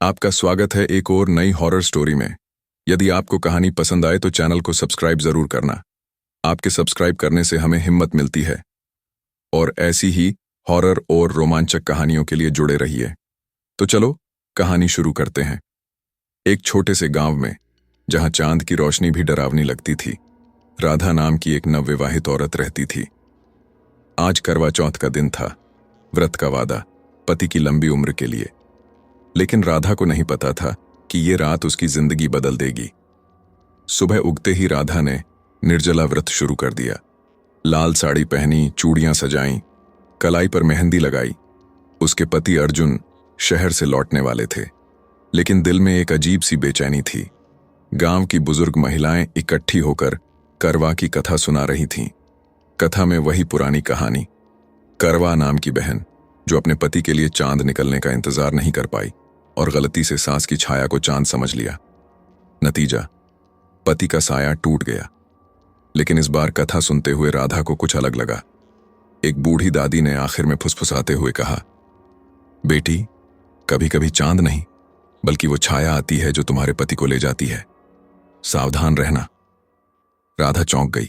आपका स्वागत है एक और नई हॉरर स्टोरी में। यदि आपको कहानी पसंद आए तो चैनल को सब्सक्राइब जरूर करना। आपके सब्सक्राइब करने से हमें हिम्मत मिलती है और ऐसी ही हॉरर और रोमांचक कहानियों के लिए जुड़े रहिए। तो चलो कहानी शुरू करते हैं। एक छोटे से गांव में, जहां चांद की रोशनी भी डरावनी लगती थी, राधा नाम की एक नवविवाहित औरत रहती थी। आज करवा चौथ का दिन था, व्रत का वादा, पति की लंबी उम्र के लिए। लेकिन राधा को नहीं पता था कि ये रात उसकी जिंदगी बदल देगी। सुबह उगते ही राधा ने निर्जला व्रत शुरू कर दिया। लाल साड़ी पहनी, चूड़ियां सजाईं, कलाई पर मेहंदी लगाई। उसके पति अर्जुन शहर से लौटने वाले थे, लेकिन दिल में एक अजीब सी बेचैनी थी। गांव की बुजुर्ग महिलाएं इकट्ठी होकर करवा की कथा सुना रही थीं। कथा में वही पुरानी कहानी, करवा नाम की बहन जो अपने पति के लिए चांद निकलने का इंतजार नहीं कर पाई और गलती से सास की छाया को चांद समझ लिया। नतीजा, पति का साया टूट गया। लेकिन इस बार कथा सुनते हुए राधा को कुछ अलग लगा। एक बूढ़ी दादी ने आखिर में फुसफुसाते हुए कहा, बेटी, कभी कभी चांद नहीं बल्कि वो छाया आती है जो तुम्हारे पति को ले जाती है। सावधान रहना। राधा चौंक गई।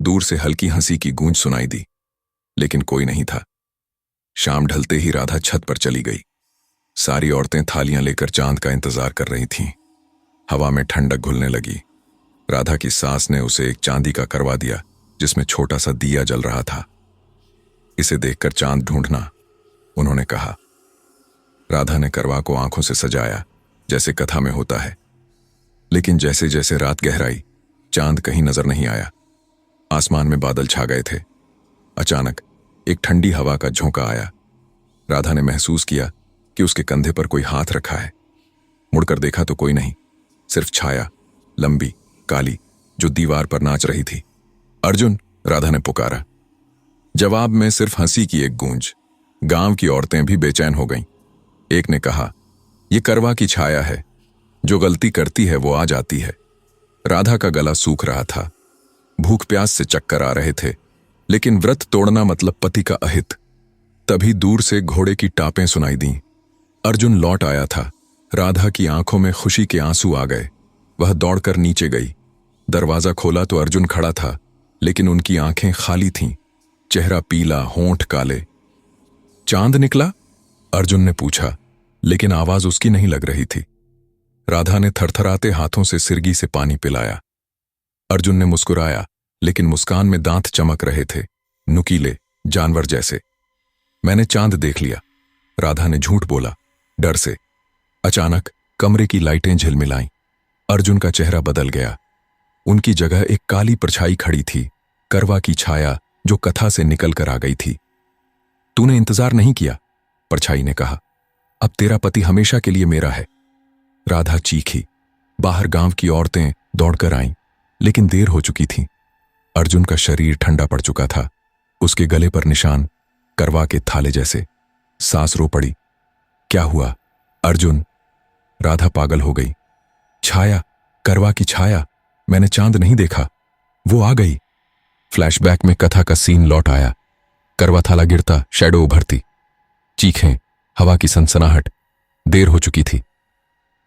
दूर से हल्की हंसी की गूंज सुनाई दी, लेकिन कोई नहीं था। शाम ढलते ही राधा छत पर चली गई। सारी औरतें थालियां लेकर चांद का इंतजार कर रही थीं। हवा में ठंडक घुलने लगी। राधा की सास ने उसे एक चांदी का करवा दिया जिसमें छोटा सा दिया जल रहा था। इसे देखकर चांद ढूंढना, उन्होंने कहा। राधा ने करवा को आंखों से सजाया जैसे कथा में होता है। लेकिन जैसे जैसे रात गहराई, चांद कहीं नजर नहीं आया। आसमान में बादल छा गए थे। अचानक एक ठंडी हवा का झोंका आया। राधा ने महसूस किया कि उसके कंधे पर कोई हाथ रखा है। मुड़कर देखा तो कोई नहीं, सिर्फ छाया, लंबी, काली, जो दीवार पर नाच रही थी। अर्जुन, राधा ने पुकारा। जवाब में सिर्फ हंसी की एक गूंज। गांव की औरतें भी बेचैन हो गईं। एक ने कहा, यह करवा की छाया है, जो गलती करती है वो आ जाती है। राधा का गला सूख रहा था। भूख प्यास से चक्कर आ रहे थे, लेकिन व्रत तोड़ना मतलब पति का अहित। तभी दूर से घोड़े की टापें सुनाई दीं। अर्जुन लौट आया था। राधा की आंखों में खुशी के आंसू आ गए। वह दौड़कर नीचे गई। दरवाजा खोला तो अर्जुन खड़ा था, लेकिन उनकी आंखें खाली थीं। चेहरा पीला, होंठ काले। चांद निकला? अर्जुन ने पूछा, लेकिन आवाज उसकी नहीं लग रही थी। राधा ने थरथराते हाथों से सिरगी से पानी पिलाया। अर्जुन ने मुस्कुराया, लेकिन मुस्कान में दांत चमक रहे थे, नुकीले, जानवर जैसे। मैंने चांद देख लिया, राधा ने झूठ बोला, डर से। अचानक कमरे की लाइटें झिलमिलाईं। अर्जुन का चेहरा बदल गया। उनकी जगह एक काली परछाई खड़ी थी, करवा की छाया जो कथा से निकल कर आ गई थी। तूने इंतजार नहीं किया, परछाई ने कहा। अब तेरा पति हमेशा के लिए मेरा है। राधा चीखी। बाहर गांव की औरतें दौड़कर आईं, लेकिन देर हो चुकी थी। अर्जुन का शरीर ठंडा पड़ चुका था। उसके गले पर निशान करवा के थाले जैसे। सांस रो पड़ी। क्या हुआ अर्जुन? राधा पागल हो गई। छाया, करवा की छाया, मैंने चांद नहीं देखा, वो आ गई। फ्लैशबैक में कथा का सीन लौट आया। करवा थाला गिरता, शैडो उभरती, चीखें, हवा की सनसनाहट। देर हो चुकी थी।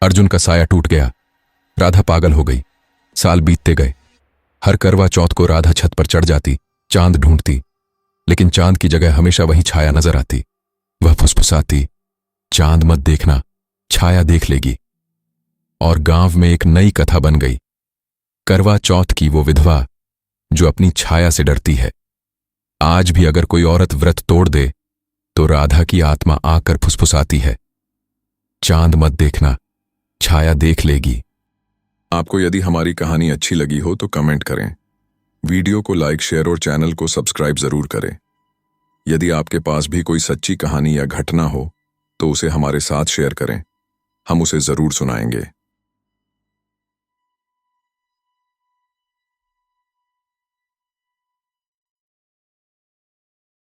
अर्जुन का साया टूट गया। राधा पागल हो गई। साल बीतते गए। हर करवा चौथ को राधा छत पर चढ़ जाती, चांद ढूंढती, लेकिन चांद की जगह हमेशा वही छाया नजर आती। वह फुसफुसाती, चांद मत देखना, छाया देख लेगी। और गांव में एक नई कथा बन गई, करवा चौथ की वो विधवा जो अपनी छाया से डरती है। आज भी अगर कोई औरत व्रत तोड़ दे तो राधा की आत्मा आकर फुसफुसाती है, चांद मत देखना, छाया देख लेगी। आपको यदि हमारी कहानी अच्छी लगी हो तो कमेंट करें, वीडियो को लाइक, शेयर और चैनल को सब्सक्राइब जरूर करें। यदि आपके पास भी कोई सच्ची कहानी या घटना हो तो उसे हमारे साथ शेयर करें, हम उसे जरूर सुनाएंगे।